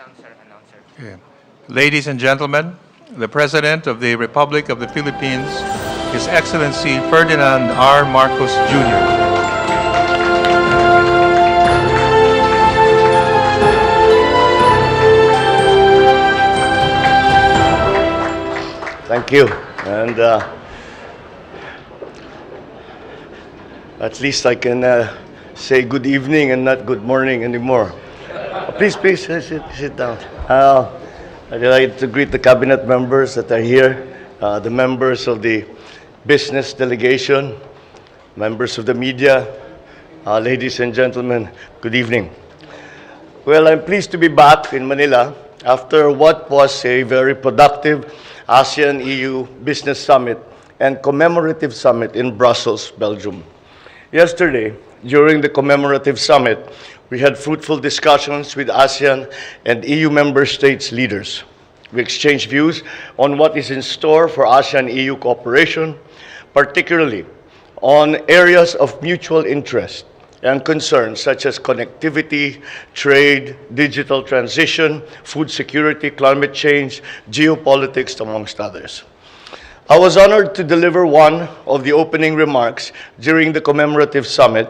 Okay. Ladies and gentlemen, the President of the Republic of the Philippines, His Excellency Ferdinand R. Marcos Jr. Thank you. And at least I can say good evening and not good morning anymore. Please, sit down. I'd like to greet the cabinet members that are here, the members of the business delegation, members of the media, ladies and gentlemen, good evening. Well, I'm pleased to be back in Manila after what was a very productive ASEAN-EU Business Summit and Commemorative Summit in Brussels, Belgium. Yesterday, during the Commemorative Summit, we had fruitful discussions with ASEAN and EU member states leaders. We exchanged views on what is in store for ASEAN-EU cooperation, particularly on areas of mutual interest and concerns such as connectivity, trade, digital transition, food security, climate change, geopolitics, amongst others. I was honored to deliver one of the opening remarks during the Commemorative Summit,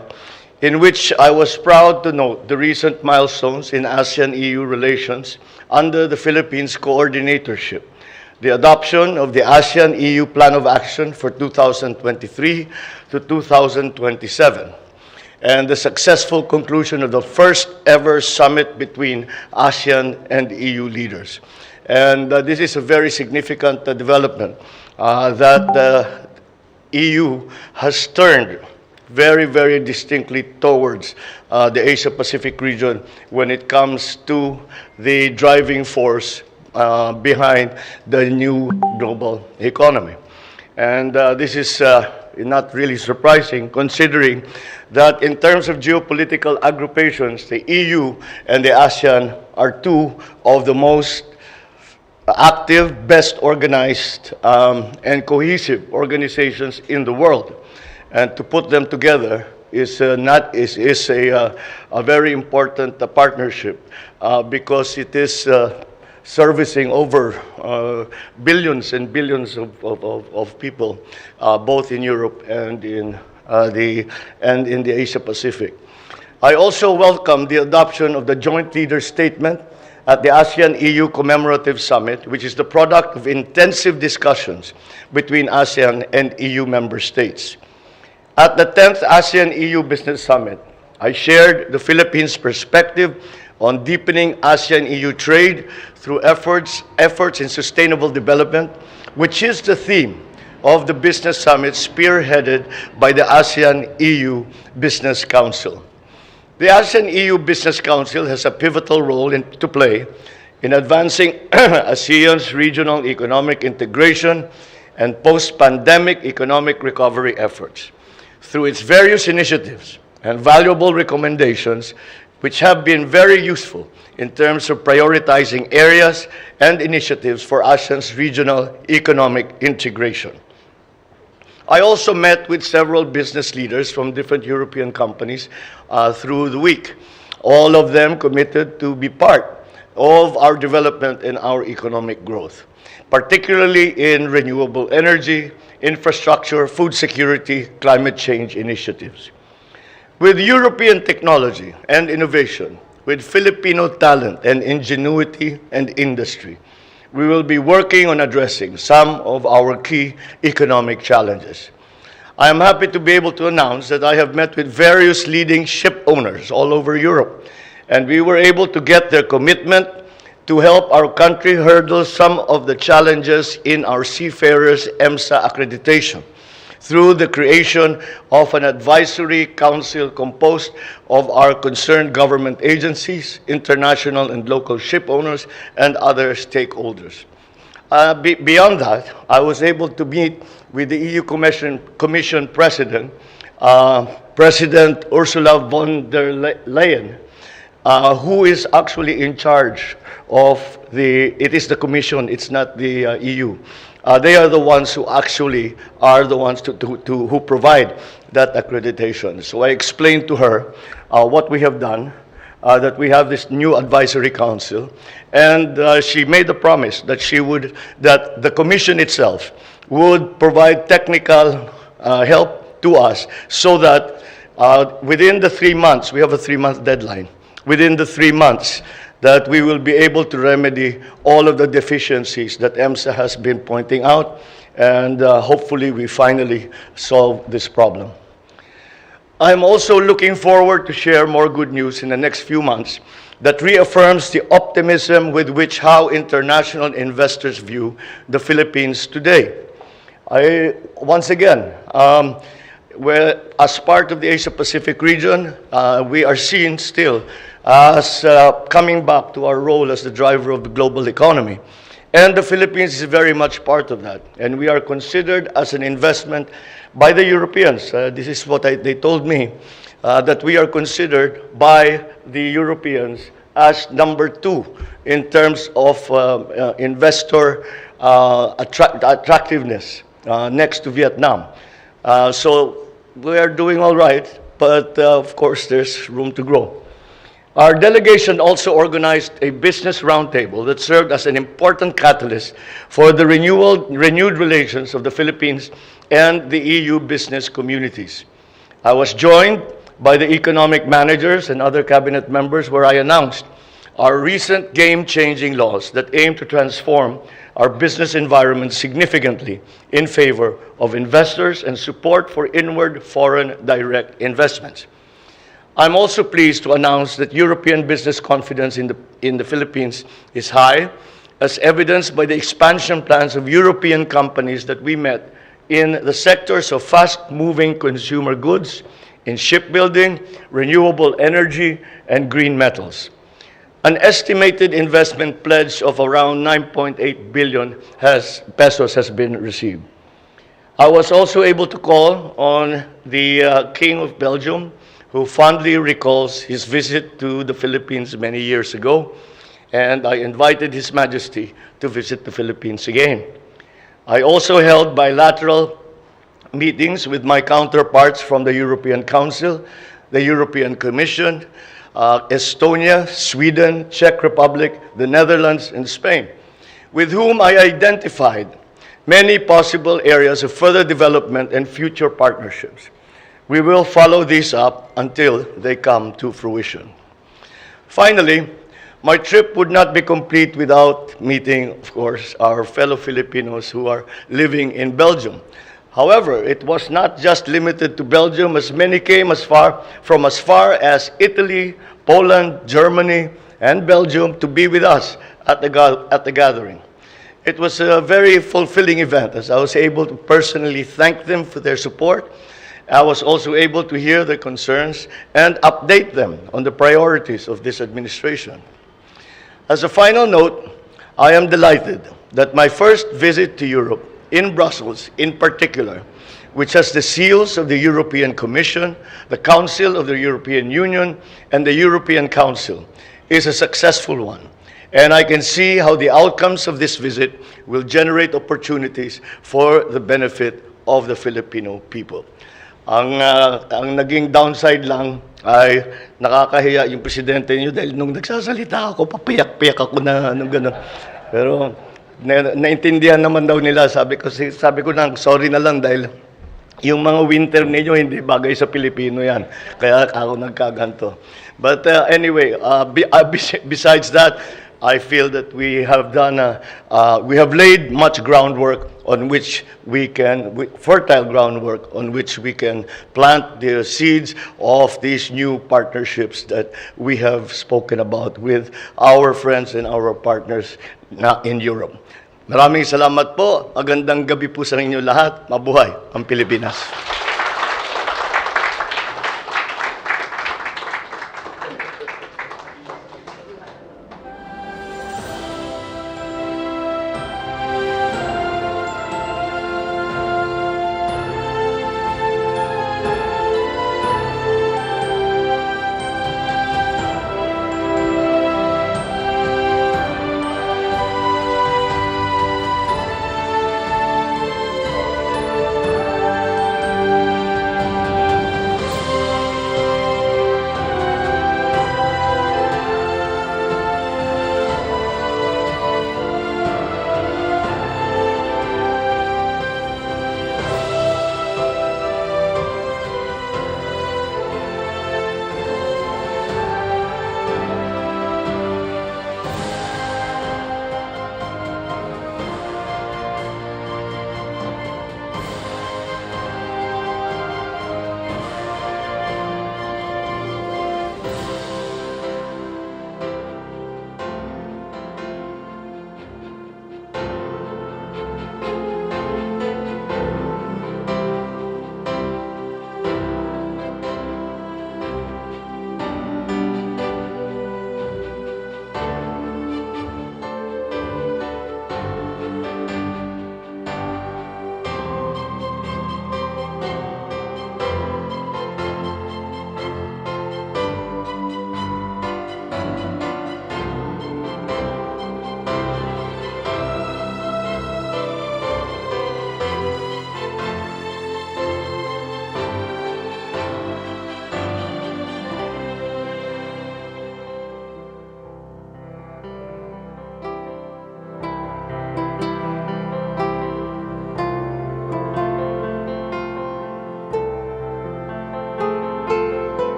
in which I was proud to note the recent milestones in ASEAN-EU relations under the Philippines coordinatorship, the adoption of the ASEAN-EU Plan of Action for 2023 to 2027, and the successful conclusion of the first ever summit between ASEAN and EU leaders. And this is a very significant development that the EU has turned very, very distinctly towards the Asia-Pacific region when it comes to the driving force behind the new global economy. And this is not really surprising, considering that in terms of geopolitical agrupations, the EU and the ASEAN are two of the most active, best organized, and cohesive organizations in the world. And to put them together is a very important partnership because it is servicing over billions and billions of people, both in Europe and in the Asia Pacific. I also welcome the adoption of the Joint Leaders Statement at the ASEAN-EU Commemorative Summit, which is the product of intensive discussions between ASEAN and EU member states. At the 10th ASEAN-EU Business Summit, I shared the Philippines' perspective on deepening ASEAN-EU trade through efforts in sustainable development, which is the theme of the Business Summit spearheaded by the ASEAN-EU Business Council. The ASEAN-EU Business Council has a pivotal role to play in advancing ASEAN's regional economic integration and post-pandemic economic recovery efforts. Through its various initiatives and valuable recommendations, which have been very useful in terms of prioritizing areas and initiatives for ASEAN's regional economic integration. I also met with several business leaders from different European companies through the week, all of them committed to be part of our development and our economic growth, particularly in renewable energy, infrastructure, food security, climate change initiatives. With European technology and innovation, with Filipino talent and ingenuity and industry, we will be working on addressing some of our key economic challenges. I am happy to be able to announce that I have met with various leading ship owners all over Europe, and we were able to get their commitment to help our country hurdle some of the challenges in our seafarers' EMSA accreditation through the creation of an advisory council composed of our concerned government agencies, international and local ship owners, and other stakeholders. Beyond that, I was able to meet with the EU Commission President, President Ursula von der Leyen, who is actually in charge of it is the Commission, it's not the EU. They are the ones who actually are the ones who provide that accreditation. So I explained to her what we have done, that we have this new advisory council, and she made a promise that that the commission itself would provide technical help to us so that within the 3 months, we have a 3-month deadline, within the 3 months, that we will be able to remedy all of the deficiencies that EMSA has been pointing out, and hopefully we finally solve this problem. I'm also looking forward to share more good news in the next few months that reaffirms the optimism with which how international investors view the Philippines today. Once again, as part of the Asia-Pacific region, we are seen still as coming back to our role as the driver of the global economy. And the Philippines is very much part of that. And we are considered as an investment by the Europeans. This is what they told me, that we are considered by the Europeans as number 2 in terms of investor attractiveness, next to Vietnam. So we are doing all right, but of course there's room to grow. Our delegation also organized a business roundtable that served as an important catalyst for the renewed relations of the Philippines and the EU business communities. I was joined by the economic managers and other cabinet members where I announced our recent game-changing laws that aim to transform our business environment significantly in favor of investors and support for inward foreign direct investments. I'm also pleased to announce that European business confidence in the Philippines is high, as evidenced by the expansion plans of European companies that we met in the sectors of fast-moving consumer goods, in shipbuilding, renewable energy, and green metals. An estimated investment pledge of around 9.8 billion pesos has been received. I was also able to call on the King of Belgium, who fondly recalls his visit to the Philippines many years ago, and I invited His Majesty to visit the Philippines again. I also held bilateral meetings with my counterparts from the European Council, the European Commission, Estonia, Sweden, Czech Republic, the Netherlands, and Spain, with whom I identified many possible areas of further development and future partnerships. We will follow these up until they come to fruition. Finally, my trip would not be complete without meeting, of course, our fellow Filipinos who are living in Belgium. However, it was not just limited to Belgium, as many came as far as Italy, Poland, Germany, and Belgium to be with us at the gathering. It was a very fulfilling event, as I was able to personally thank them for their support. I was also able to hear their concerns and update them on the priorities of this administration. As a final note, I am delighted that my first visit to Europe, in Brussels in particular, which has the seals of the European Commission, the Council of the European Union, and the European Council, is a successful one. And I can see how the outcomes of this visit will generate opportunities for the benefit of the Filipino people. Ang naging downside lang ay nakakahiya yung presidente niyo dahil nung nagsasalita ako, papiyak-piyak ako na gano'n. Pero naintindihan naman daw nila, sabi ko na, sorry na lang dahil yung mga winter ninyo hindi bagay sa Pilipino yan. Kaya ako nagkaganto. But anyway, besides that, I feel that we have laid much groundwork on which fertile groundwork on which we can plant the seeds of these new partnerships that we have spoken about with our friends and our partners in Europe. Maraming salamat po. Magandang gabi po sa inyo lahat. Mabuhay ang Pilipinas.